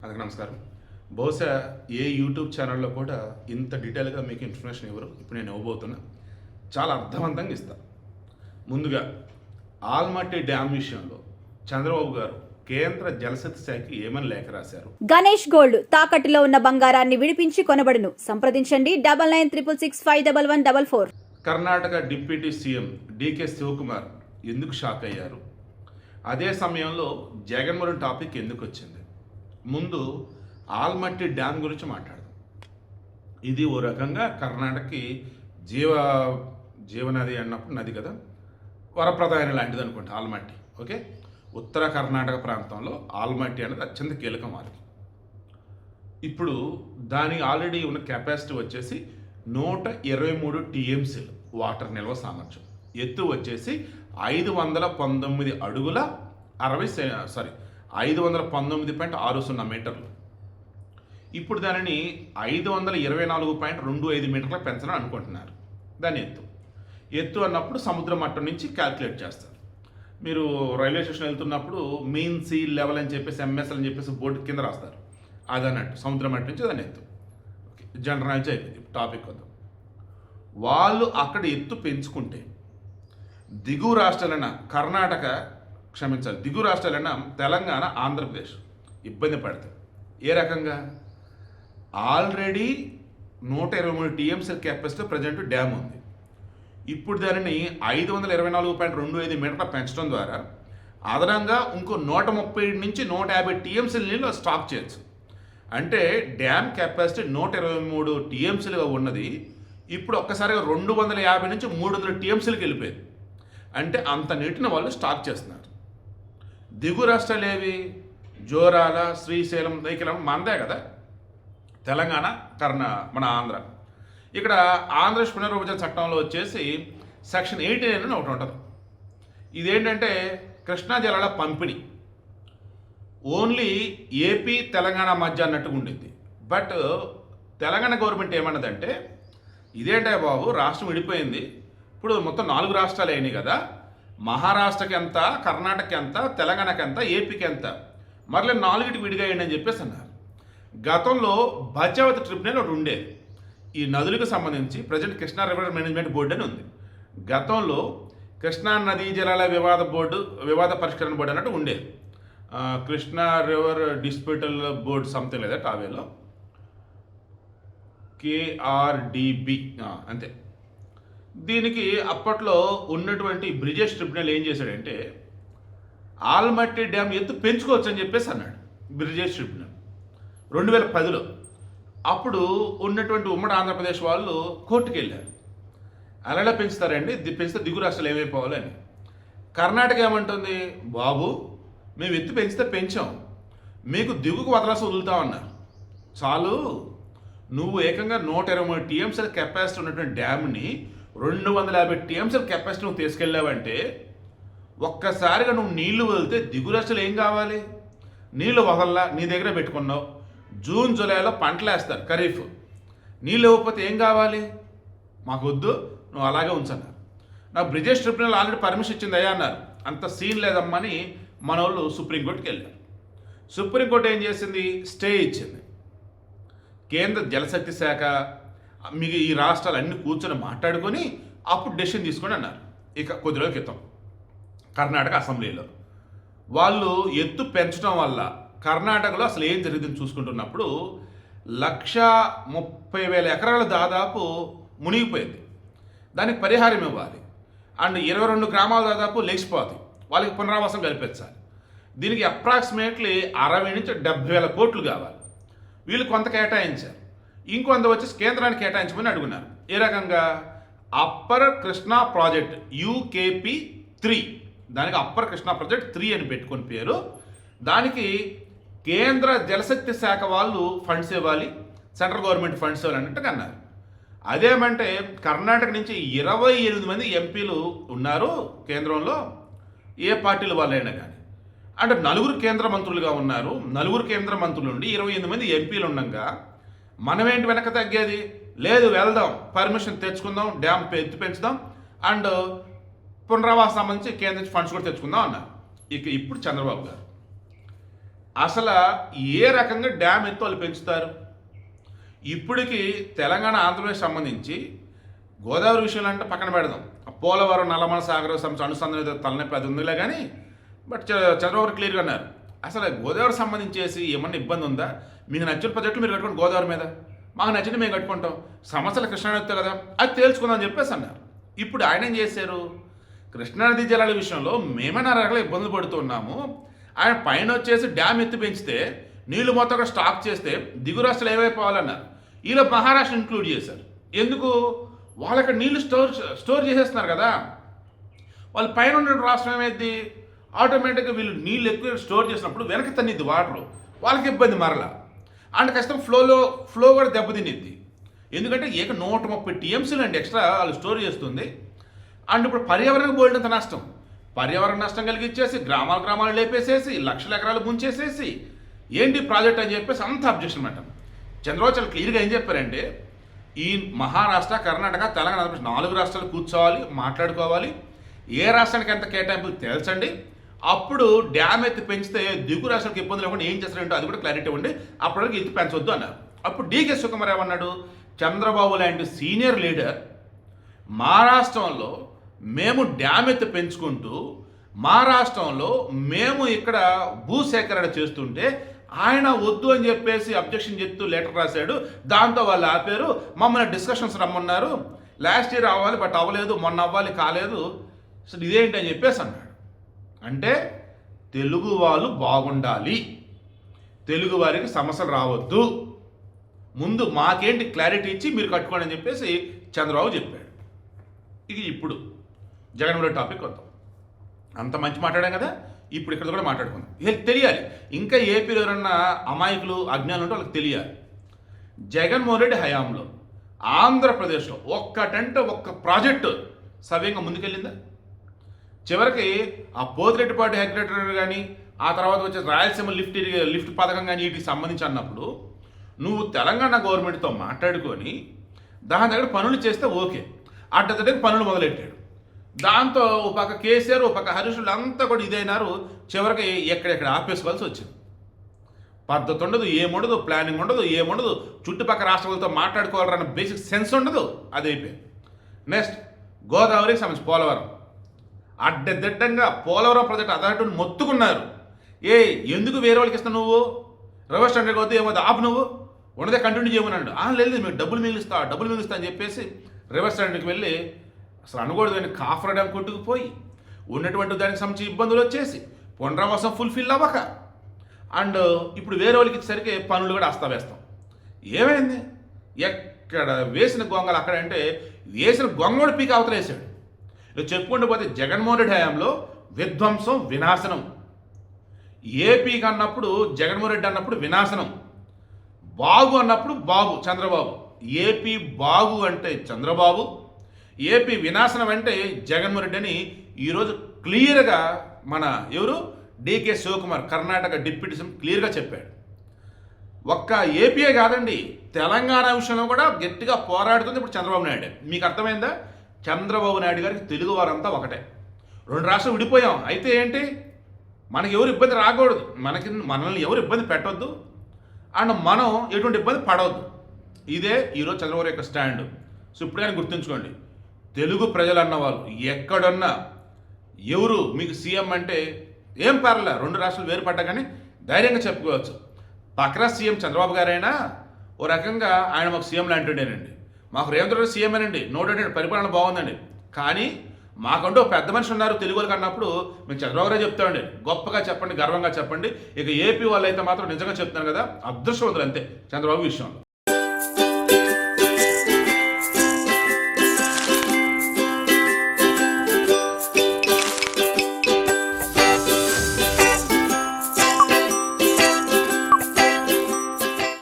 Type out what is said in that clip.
అందరికీ నమస్కారం. బహుశా ఏ యూట్యూబ్ ఛానల్లో కూడా ఇంత డీటెయిల్గా మీకు ఇన్ఫర్మేషన్ ఇవ్వరు. ఇప్పుడు నేను ఇవ్వబోతున్నా. చాలా అర్థవంతంగా ఇస్తా. ముందుగా ఆల్మట్టి డ్యామ్ విషయంలో చంద్రబాబు గారు కేంద్ర జలశక్తి శాఖకి ఏమని లేఖ రాశారు? గణేష్ గోల్డ్ తాకట్టులో ఉన్న బంగారాన్ని విడిపించి కొనబడును. సంప్రదించండి 9966651144. కర్ణాటక డిప్యూటీ సీఎం డికే శివకుమార్ ఎందుకు షాక్ అయ్యారు? అదే సమయంలో జగన్మోహన్ టాపిక్ ఎందుకు వచ్చింది? ముందు ఆల్మట్టి డ్యామ్ గురించి మాట్లాడదాం. ఇది ఓ రకంగా కర్ణాటకకి జీవనది అన్నప్పుడు నది కదా, వరప్రదాయన లాంటిది అనుకుంటా ఆల్మట్టి. ఓకే, ఉత్తర కర్ణాటక ప్రాంతంలో ఆల్మట్టి అనేది అత్యంత కీలకం వారికి. ఇప్పుడు దాని ఆల్రెడీ ఉన్న కెపాసిటీ వచ్చేసి 123 టీఎంసీలు వాటర్ నిల్వ సామర్థ్యం. ఎత్తు వచ్చేసి 519 అడుగుల 519.60 మీటర్లు. ఇప్పుడు దానిని 524.25 మీటర్లకు పెంచాలని అనుకుంటున్నారు. దాని ఎత్తు అన్నప్పుడు సముద్ర మట్టం నుంచి క్యాల్కులేట్ చేస్తారు. మీరు రైల్వే స్టేషన్ వెళ్తున్నప్పుడు మెయిన్ సీ లెవెల్ అని చెప్పేసి ఎంఎస్ఎల్ అని చెప్పేసి బోర్డు కింద రాస్తారు. అది అన్నట్టు సముద్ర మట్టం నుంచి దాని ఎత్తు. జనరలైజ్ అయిపోయింది. టాపిక్ వద్దాం. వాళ్ళు అక్కడ ఎత్తు పెంచుకుంటే దిగువ రాష్ట్రాలైన దిగువ రాష్ట్రాలైన తెలంగాణ, ఆంధ్రప్రదేశ్ ఇబ్బంది పడతాయి. ఏ రకంగా? Already 123 TMC capacity present dam ఉంది. ఇప్పుడు దానిని 524.25 మీటర్ల పెంచడం ద్వారా అదనంగా ఇంకో 130 నుంచి 150 టీఎంసీల నీళ్ళు స్టాక్ చేయొచ్చు. అంటే డ్యామ్ కెపాసిటీ 123 టీఎంసీలుగా ఉన్నది ఇప్పుడు ఒక్కసారిగా 250 నుంచి 300 టీఎంసీలకు వెళ్ళిపోయింది. అంటే అంత నీటిని వాళ్ళు స్టాక్ చేస్తున్నారు. దిగువ రాష్ట్రాలు ఏవి? జోరాల, శ్రీశైలం, దైకిలం మనదే కదా, తెలంగాణ, మన ఆంధ్ర. ఇక్కడ ఆంధ్రప్రదేశ్ పునర్విభజన చట్టంలో వచ్చేసి సెక్షన్ 89 అని ఒకటి ఉంటుంది. ఇదేంటంటే కృష్ణా జలాల పంపిణీ ఓన్లీ ఏపీ తెలంగాణ మధ్య అన్నట్టుగా ఉండింది. బట్ తెలంగాణ గవర్నమెంట్ ఏమన్నదంటే, ఇదేంటే బాబు రాష్ట్రం విడిపోయింది, ఇప్పుడు మొత్తం 4 రాష్ట్రాలు అయినాయి కదా, మహారాష్ట్రకి ఎంత, కర్ణాటకకి ఎంత, తెలంగాణకి ఎంత, ఏపీకి ఎంత, మరలే 4కి విడిగా అయ్యండి అని చెప్పేసి అన్నారు. గతంలో భచావతి ట్రిబ్యునల్ ఒకటి ఉండేది ఈ నదులకు సంబంధించి. Present Krishna river management board అని ఉంది. గతంలో కృష్ణా నదీ జలాల వివాద పరిష్కరణ బోర్డు అన్నట్టు ఉండేది. కృష్ణా రివర్ డిస్ప్యూటల్ బోర్డు సంథింగ్ లేదా టావేలో KRDB అంతే. దీనికి అప్పట్లో ఉన్నటువంటి బ్రిజేష్ ట్రిబ్యునల్ ఏం చేశాడంటే, ఆల్మట్టి డ్యామ్ ఎత్తు పెంచుకోవచ్చు అని చెప్పేసి అన్నాడు బ్రిజేష్ ట్రిబ్యునల్ 2010లో. అప్పుడు ఉన్నటువంటి ఉమ్మడి ఆంధ్రప్రదేశ్ వాళ్ళు కోర్టుకు వెళ్ళారు. అలా పెంచుతారండి, పెంచితే దిగువ రాష్ట్రాలు ఏమైపోవాలని. కర్ణాటక ఏమంటుంది, బాబు మేము ఎత్తు పెంచితే పెంచాం, మీకు దిగుకు వదలాల్సి వదులుతామన్నారు. చాలు, నువ్వు ఏకంగా 123 టీఎంసీల కెపాసిటీ ఉన్నటువంటి డ్యామ్ని 250 టీఎంసీల కెపాసిటీ నువ్వు తీసుకెళ్ళావంటే, ఒక్కసారిగా నువ్వు నీళ్లు వదిలితే దిగువ రాష్ట్రాలు ఏం కావాలి? నీళ్లు వదల్లా, నీ దగ్గర పెట్టుకున్నావు. జూన్ జూలైలో పంటలు వేస్తారు ఖరీఫ్, నీళ్ళు ఇవ్వకపోతే ఏం కావాలి? మాకు వద్దు, నువ్వు అలాగే ఉంచన్నారు. నాకు బ్రిజేష్ ట్రిబ్యునల్ ఆల్రెడీ పర్మిషన్ ఇచ్చింది అయ్యా అన్నారు. అంత సీన్ లేదమ్మని మన వాళ్ళు సుప్రీంకోర్టుకి వెళ్ళారు. సుప్రీంకోర్టు ఏం చేసింది? స్టే ఇచ్చింది. కేంద్ర జలశక్తి శాఖ మీకు ఈ రాష్ట్రాలన్నీ కూర్చొని మాట్లాడుకొని అప్పుడు డెసిషన్ తీసుకొని అన్నారు. ఇక కొద్ది రోజుల క్రితం కర్ణాటక అసెంబ్లీలో వాళ్ళు ఎత్తు పెంచడం వల్ల కర్ణాటకలో అసలు ఏం జరిగిందని చూసుకుంటున్నప్పుడు 130,000 ఎకరాలు దాదాపు మునిగిపోయింది. దానికి పరిహారం ఇవ్వాలి. అండ్ 22 గ్రామాలు దాదాపు లేచిపోతాయి, వాళ్ళకి పునరావాసం కల్పించాలి. దీనికి అప్రాక్సిమేట్లీ 60 నుంచి 70,000 కోట్లు కావాలి. వీళ్ళు కొంత కేటాయించారు, ఇంకొంత వచ్చేసి కేంద్రానికి కేటాయించమని అడుగున్నారు. ఏ రకంగా? అప్పర్ కృష్ణా ప్రాజెక్ట్ UKP 3, దానికి అప్పర్ కృష్ణా ప్రాజెక్ట్ 3 అని పెట్టుకుని పేరు. దానికి కేంద్ర జలశక్తి శాఖ వాళ్ళు ఫండ్స్ ఇవ్వాలి, సెంట్రల్ గవర్నమెంట్ ఫండ్స్ ఇవ్వాలి అన్నట్టుగా అన్నారు. అదేమంటే కర్ణాటక నుంచి 28 మంది ఎంపీలు ఉన్నారు కేంద్రంలో, ఏ పార్టీల వాళ్ళైనా కానీ. అంటే 4 కేంద్ర మంత్రులుగా ఉన్నారు. 4 కేంద్ర మంత్రులు ఉండి 28 మంది ఎంపీలు ఉండగా మనమేంటి వెనక తగ్గేది? లేదు, వెళ్దాం, పర్మిషన్ తెచ్చుకుందాం, డ్యామ్ ఎత్తు పెంచుదాం, అండ్ పునరావాసం సంబంధించి కేంద్ర ఫండ్స్ కూడా తెచ్చుకుందాం అన్నారు. ఇక ఇప్పుడు చంద్రబాబు గారు అసలు ఏ రకంగా డ్యామ్ ఎత్తు వాళ్ళు పెంచుతారు? ఇప్పటికి తెలంగాణ ఆంధ్రప్రదేశ్ సంబంధించి గోదావరి విషయంలో అంటే పక్కన పెడదాం, పోలవరం నల్లమల సాగర్ అనుసంధానం తలనొప్పి అది ఉందిలే కానీ, బట్ చంద్రబాబు క్లియర్గా అన్నారు అసలు గోదావరి సంబంధించేసి ఏమన్నా ఇబ్బంది ఉందా? మీకు నచ్చిన ప్రాజెక్టులు మీరు కట్టుకోండి గోదావరి మీద, మాకు నచ్చింది మేము కట్టుకుంటాం, సమస్యలు కృష్ణానది కదా అది తేల్చుకుందామని చెప్పేసి అన్నారు. ఇప్పుడు ఆయన ఏం చేశారు? కృష్ణానది జలాల విషయంలో మేమైనా రకాల ఇబ్బందులు పడుతున్నాము, ఆయన పైన వచ్చేసి డ్యామ్ ఎత్తి పెంచితే నీళ్లు మొత్తం అక్కడ స్టాక్ చేస్తే దిగు రాష్ట్రాలు ఏమైపోవాలన్నారు. వీళ్ళు మహారాష్ట్ర ఇంక్లూడ్ చేశారు. ఎందుకు? వాళ్ళు అక్కడ నీళ్లు స్టోర్ చేసేస్తున్నారు కదా, వాళ్ళు పైన ఉన్న రాష్ట్రం ఏమైంది, ఆటోమేటిక్గా వీళ్ళు నీళ్ళు ఎక్కువ స్టోర్ చేసినప్పుడు వెనక్కి తన్నిద్ది వాటరు, వాళ్ళకి ఇబ్బంది మరలా. అండ్ కష్టం ఫ్లో కూడా దెబ్బతినిద్ది. ఎందుకంటే 130 టీఎంసీలు అండి ఎక్స్ట్రా వాళ్ళు స్టోర్ చేస్తుంది. అండ్ ఇప్పుడు పర్యావరణకు పోయినంత నష్టం, పర్యావరణ నష్టం కలిగించేసి గ్రామాలు లేపేసేసి లక్షల ఎకరాలు ముంచేసేసి ఏంటి ప్రాజెక్ట్ అని చెప్పేసి అంత అబ్జెక్షన్ అన్నమాట. చంద్రబాబు చాలా క్లియర్గా ఏం చెప్పారంటే, ఈ మహారాష్ట్ర, కర్ణాటక, తెలంగాణ 4 రాష్ట్రాలు కూర్చోవాలి, మాట్లాడుకోవాలి, ఏ రాష్ట్రానికి ఎంత కేటాయింపులు తేల్చండి, అప్పుడు డ్యామ్ ఎత్తి పెంచితే దిగు రాష్ట్రాలకు ఇబ్బంది లేకుండా ఏం చేస్తారంటే అది కూడా క్లారిటీ ఇవ్వండి, అప్పటికి ఎత్తి పెంచొద్దు అన్నారు. అప్పుడు డీకే శివకుమార్ ఏమన్నాడు, చంద్రబాబు లాంటి సీనియర్ లీడర్ మా రాష్ట్రంలో మేము డ్యామ్ ఎత్తి పెంచుకుంటూ మా రాష్ట్రంలో మేము ఇక్కడ భూసేకరణ చేస్తుంటే ఆయన వద్దు అని చెప్పేసి అబ్జెక్షన్ చెప్తూ లెటర్ రాశాడు, దాంతో వాళ్ళు ఆపారు, మమ్మల్ని డిస్కషన్స్ రమ్మన్నారు, లాస్ట్ ఇయర్ అవ్వాలి బట్ అవ్వలేదు, మొన్న అవ్వాలి కాలేదు, అసలు ఇదేంటి అని చెప్పేసి అన్నాడు. అంటే తెలుగు వాళ్ళు బాగుండాలి, తెలుగు వారికి సమస్యలు రావద్దు, ముందు మాకేంటి క్లారిటీ ఇచ్చి మీరు కట్టుకోండి అని చెప్పేసి చంద్రబాబు చెప్పాడు. ఇక ఇప్పుడు జగన్మోహన్ టాపిక్ వద్దాం. అంత మంచి మాట్లాడాం కదా, ఇప్పుడు ఇక్కడ కూడా మాట్లాడుకుందాం. వీళ్ళకి తెలియాలి, ఇంకా ఏపీలో ఎవరన్నా అమాయకులు అజ్ఞానులు ఉంటే వాళ్ళకి తెలియాలి. జగన్మోహన్ రెడ్డి హయాంలో ఆంధ్రప్రదేశ్లో ఒక్కటంటే ఒక్క ప్రాజెక్టు సవ్యంగా ముందుకెళ్ళిందా? చివరికి ఆ పోతిరెడ్డిపాటి హెక్టరేటర్ కానీ ఆ తర్వాత వచ్చే రాయలసీమ లిఫ్ట్ పథకం కానీ వీటికి సంబంధించి అన్నప్పుడు నువ్వు తెలంగాణ గవర్నమెంట్తో మాట్లాడుకొని దాని దగ్గర పనులు చేస్తే ఓకే, అడ్డదడ్డకి పనులు మొదలెట్టాడు. దాంతో ఒక పక్క కేసీఆర్, ఒక పక్క హరీషులు అంతా కూడా ఇదైనారు. చివరికి ఎక్కడెక్కడ ఆపేసుకోవాల్సి వచ్చింది. పద్ధతి ఉండదు, ఏముండదు, ప్లానింగ్ ఉండదు, ఏముండదు, చుట్టుపక్కల రాష్ట్రాలతో మాట్లాడుకోవాలన్న బేసిక్ సెన్స్ ఉండదు, అది అయిపోయింది. నెక్స్ట్ గోదావరికి సంబంధించి పోలవరం అడ్డదిడ్డంగా పోలవరం ప్రాజెక్ట్ అథారిటీని మొత్తుకున్నారు. ఎందుకు వేరే వాళ్ళకి ఇస్తావు నువ్వు, రివర్స్ టెండర్కి వద్దు ఏమవుతుంది ఆపు, నువ్వు ఉన్నదే కంటిన్యూ చేయమన్నాడు. లేదు మీకు డబ్బులు మిగిలిస్తా అని చెప్పేసి రివర్స్ టెండర్కి వెళ్ళి అసలు అనకూడదు అని కాఫర్ డ్యామ్ కొట్టుకుపోయి ఉన్నటువంటి దానికి సంబంధించి ఇబ్బందులు వచ్చేసి పునరావాసం ఫుల్ఫిల్ అవ్వక అండ్ ఇప్పుడు వేరే వాళ్ళకి ఇచ్చేసరికి పనులు కూడా అస్తావేస్తాం. ఏమైంది? ఎక్కడ వేసిన గొంగలు అక్కడ అంటే వేసిన గొంగోడు పీక అవతలేసాడు. చెప్పుకుంటూ పోతే జగన్మోహన్ రెడ్డి హయాంలో విధ్వంసం, వినాశనం. ఏపీకి అన్నప్పుడు జగన్మోహన్ రెడ్డి అన్నప్పుడు వినాశనం, బాగు అన్నప్పుడు బాగు చంద్రబాబు. ఏపీ బాగు అంటే చంద్రబాబు, ఏపీ వినాశనం అంటే జగన్మోహన్ రెడ్డి అని ఈరోజు క్లియర్గా మన ఎవరు డీకే శివకుమార్ కర్ణాటక డిప్యూటీ సీఎం క్లియర్గా చెప్పాడు. ఒక్క ఏపీయే కాదండి, తెలంగాణ విషయంలో కూడా గట్టిగా పోరాడుతుంది ఇప్పుడు చంద్రబాబు నాయుడు. మీకు అర్థమైందా? చంద్రబాబు నాయుడు గారికి తెలుగు వారంతా ఒకటే. 2 రాష్ట్రాలు విడిపోయాం, అయితే ఏంటి, మనకి ఎవరు ఇబ్బంది రాకూడదు, మనల్ని ఎవరు ఇబ్బంది పెట్టవద్దు అండ్ మనం ఎటువంటి ఇబ్బంది పడవద్దు. ఇదే ఈరోజు చంద్రబాబు యొక్క స్టాండ్. సో ఇప్పుడు కానీ గుర్తుంచుకోండి, తెలుగు ప్రజలు అన్నవాళ్ళు ఎక్కడున్నా ఎవరు మీకు సీఎం అంటే ఏం పర్లే, 2 రాష్ట్రాలు వేరుపడ్డా కానీ ధైర్యంగా చెప్పుకోవచ్చు. పక్కన సీఎం చంద్రబాబు గారైనా ఓ రకంగా ఆయన మాకు సీఎం లాంటిడేనండి, మాకు రేవంత్ రెడ్డి సీఎంఏనండి, నోటెడ్ పరిపాలన బాగుందండి, కానీ మాకంటూ ఒక పెద్ద మనిషి ఉన్నారు తెలుగు వాళ్ళకి అన్నప్పుడు మేము చంద్రబాబు గారే చెప్తామండి, గొప్పగా చెప్పండి, గర్వంగా చెప్పండి. ఇక ఏపీ వాళ్ళు అయితే మాత్రం నిజంగా చెప్తున్నాను కదా, అదృష్టవంతులు అంతే చంద్రబాబు విషయంలో.